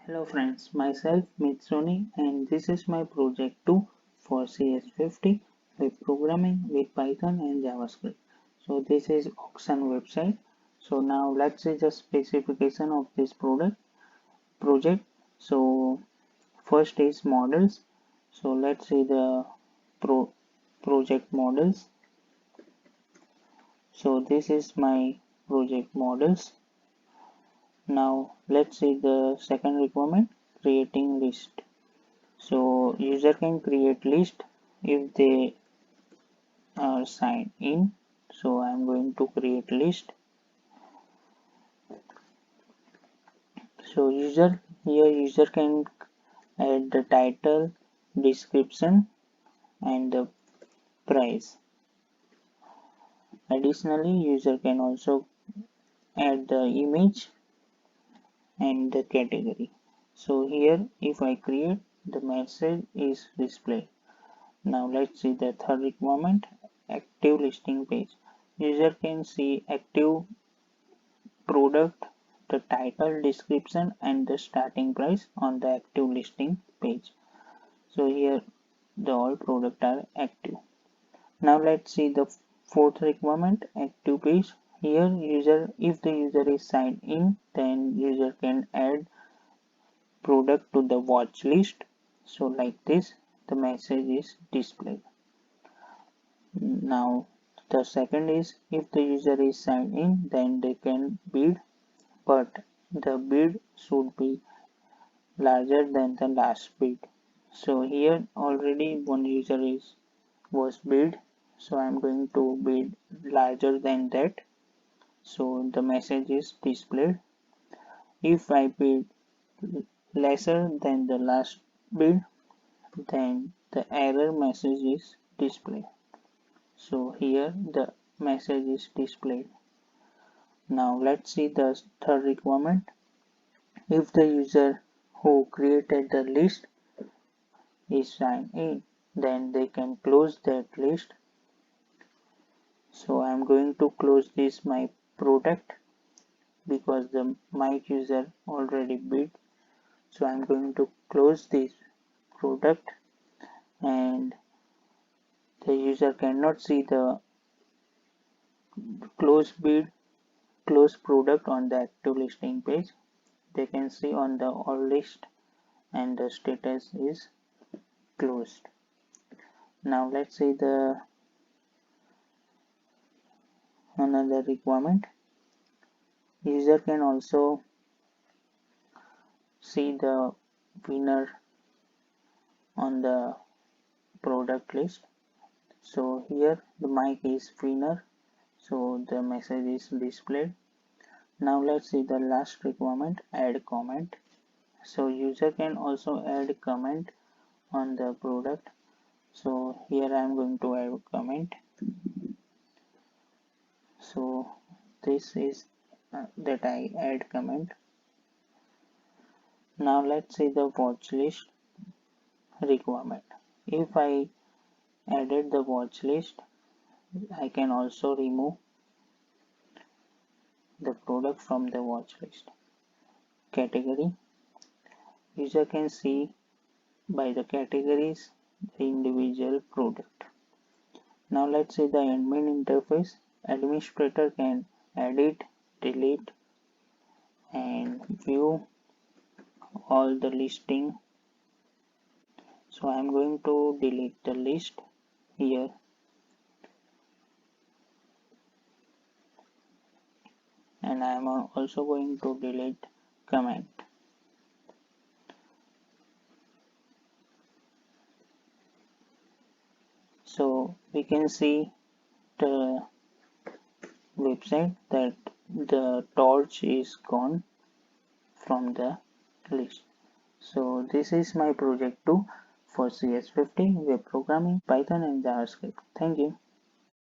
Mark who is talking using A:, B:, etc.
A: Hello friends, myself Mitsuni and this is my project 2 for CS50 web programming with Python and JavaScript. So this is auction website. So now let's see the specification of this project. So first is models. So let's see the project models. So this is my project models. Now let's see the second requirement, creating list. So user can create list if they are signed in. So I'm going to create list. So user can add the title, description and the price. Additionally, user can also add the image and the category. So here if I create, the message is displayed. Now let's see the third requirement, active listing page. User can see active product, the title, description and the starting price on the active listing page. So here the all products are active. Now let's see the fourth requirement, active page. Here if the user is signed in, then user can add product to the watch list. So like this the message is displayed. Now the second is if the user is signed in, then they can bid, but the bid should be larger than the last bid. So here already one user was bid, so I'm going to bid larger than that. So the message is displayed. If I bid lesser than the last bid, then the error message is displayed. So here the message is displayed. Now let's see the third requirement. If the user who created the list is signed in, then they can close that list. So I'm going to close this my product because the my user already bid. So I'm going to close this product and the user cannot see the close bid, close product on the active listing page. They can see on the all list and the status is closed. Now let's see the another requirement. User can also see the winner on the product list. So here the mic is winner, so the message is displayed. Now let's see the last requirement, add comment. So user can also add comment on the product. So here I am going to add comment. So this is that I add comment. Now let's see the watch list requirement. If I added the watch list, I can also remove the product from the watch list. Category. User can see by the categories the individual product. Now let's see the admin interface. Administrator can edit, delete and view all the listing. So I'm going to delete the list here. And I am also going to delete comment. So we can see the website that the torch is gone from the list. So this is my project 2 for CS50 web programming, Python and JavaScript. Thank you.